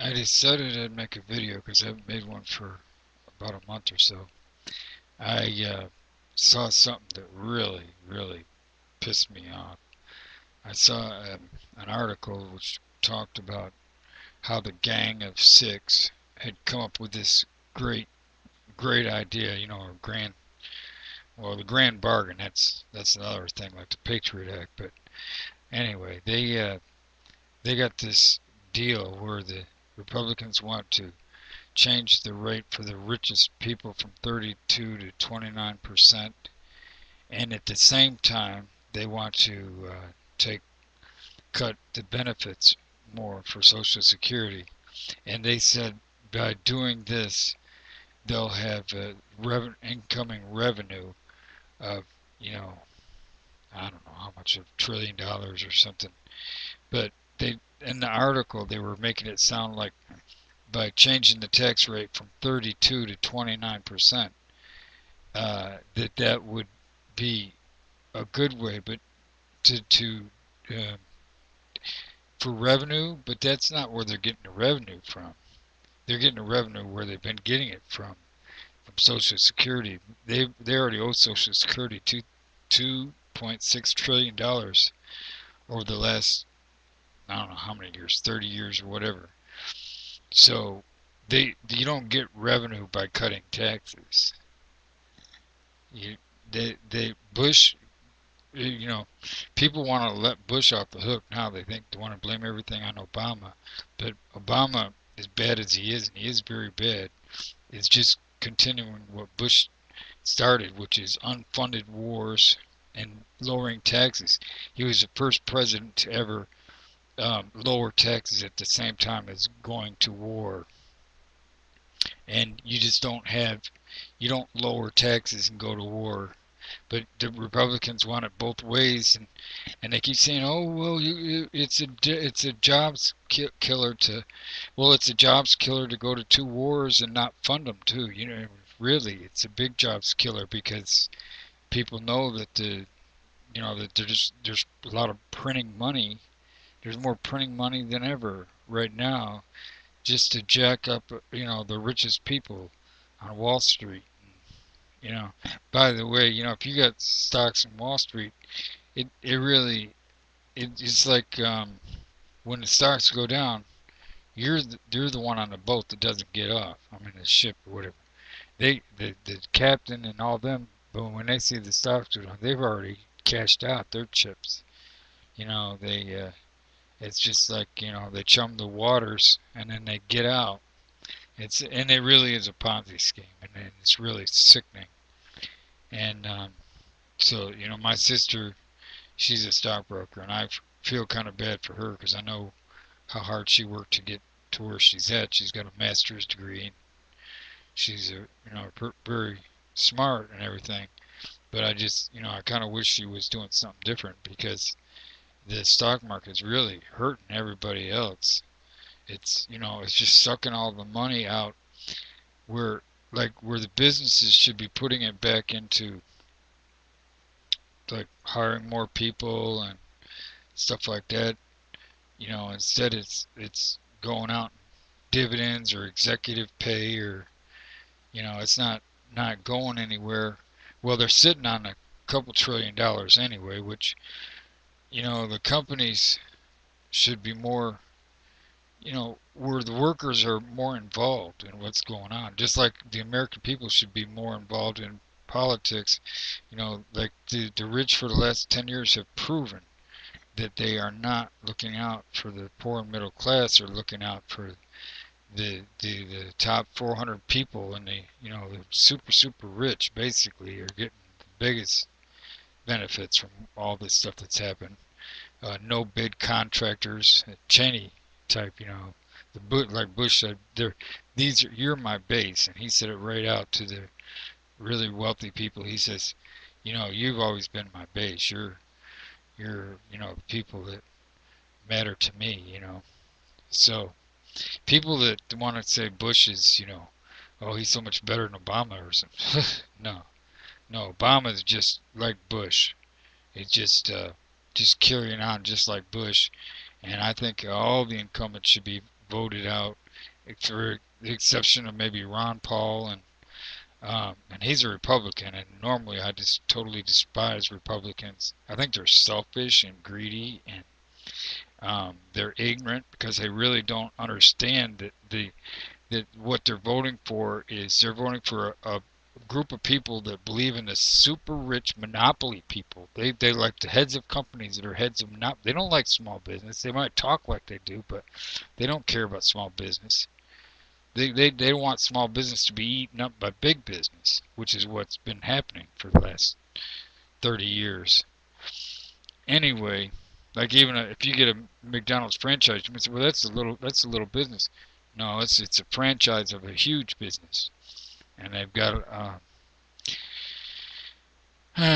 I decided I'd make a video because I haven't made one for about a month or so. I saw something that really pissed me off. I saw an article which talked about how the Gang of Six had come up with this great idea, the grand bargain. That's another thing, like the Patriot Act. But anyway, they got this deal where the Republicans want to change the rate for the richest people from 32 to 29%, and at the same time they want to take cut the benefits more for Social Security. And they said by doing this, they'll have incoming revenue of, you know, I don't know how much, $1 trillion or something. But they in the article they were making it sound like by changing the tax rate from 32 to 29%, that would be a good way, but to uh, for revenue. But that's not where they're getting the revenue from. They're getting the revenue where they've been getting it from Social Security. They already owe Social Security $2.6 trillion over the last, I don't know how many years, 30 years or whatever. So you don't get revenue by cutting taxes. You they Bush, you know, people want to let Bush off the hook now. They think they want to blame everything on Obama, but Obama, as bad as he is, and he is very bad, is just continuing what Bush started, which is unfunded wars and lowering taxes. He was the first president to ever lower taxes at the same time as going to war. And you just you don't lower taxes and go to war. But the Republicans want it both ways, and they keep saying, "Oh well, it's a jobs killer to, well, it's a jobs killer to go to two wars and not fund them too." Really, it's a big jobs killer because people know that that there's a lot of printing money. There's more printing money than ever right now, just to jack up, the richest people on Wall Street. You know, by the way, if you got stocks in Wall Street, it really it's like when the stocks go down, you're the one on the boat that doesn't get off. I mean, the ship or whatever. The captain and all them, but when they see the stocks go down, they've already cashed out their chips. They it's just like they chum the waters and then they get out. It really is a Ponzi scheme, and it's really sickening. And so my sister, she's a stockbroker, and I feel kind of bad for her because I know how hard she worked to get to where she's at. She's got a master's degree, and she's very smart and everything. But I just I kind of wish she was doing something different because the stock market's really hurting everybody else. It's just sucking all the money out where where the businesses should be putting it back into like hiring more people and stuff like that. Instead it's going out dividends or executive pay, or it's not going anywhere. Well, they're sitting on a couple $1 trillion anyway, which the companies should be more, where the workers are more involved in what's going on, just like the American people should be more involved in politics. Like the rich for the last 10 years have proven that they are not looking out for the poor and middle class, or looking out for the top 400 people, and the super rich basically are getting the biggest benefits from all this stuff that's happened. No bid contractors, Cheney type, like Bush said, you're my base, and he said it right out to the really wealthy people. He says, you've always been my base. You're the people that matter to me. So people that want to say Bush is, oh, he's so much better than Obama or something. No, no, Obama is just like Bush. It's just carrying on just like Bush. And I think all the incumbents should be voted out. for the exception of maybe Ron Paul, and he's a Republican, and normally I just totally despise Republicans. I think they're selfish and greedy, and they're ignorant because they really don't understand that what they're voting for is they're voting for a group of people that believe in the super rich monopoly people. They like the heads of companies that are heads of monopoly. They don't like small business. They might talk like they do, but they don't care about small business. They want small business to be eaten up by big business, which is what's been happening for the last 30 years. Anyway, like even if you get a McDonald's franchise, you might say, well, that's a little business. No, it's a franchise of a huge business, and they've got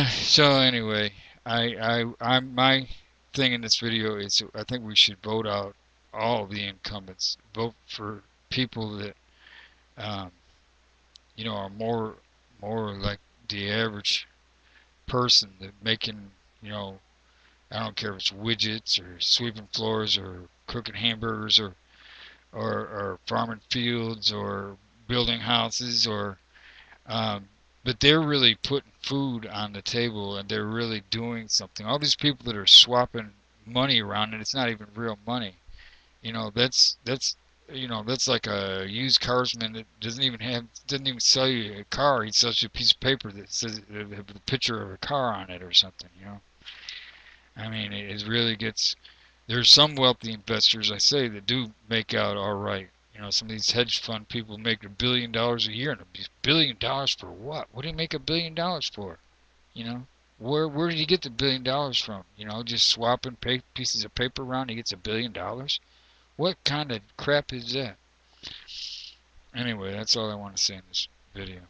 so anyway, I'm my thing in this video is I think we should vote out all the incumbents. Vote for people that um, are more like the average person that making you know I don't care if it's widgets or sweeping floors or cooking hamburgers or farming fields or building houses or um, but they're really putting food on the table and they're really doing something. All these people that are swapping money around and it's not even real money. That's like a used carsman that doesn't even sell you a car. He sells you a piece of paper that says the picture of a car on it or something. I mean, it really gets. There's some wealthy investors I say that do make out all right. Some of these hedge fund people make $1 billion a year, and $1 billion for what? What do you make $1 billion for? You know, where did he get the $1 billion from? Just swapping pieces of paper around, he gets $1 billion. What kind of crap is that? Anyway, that's all I want to say in this video.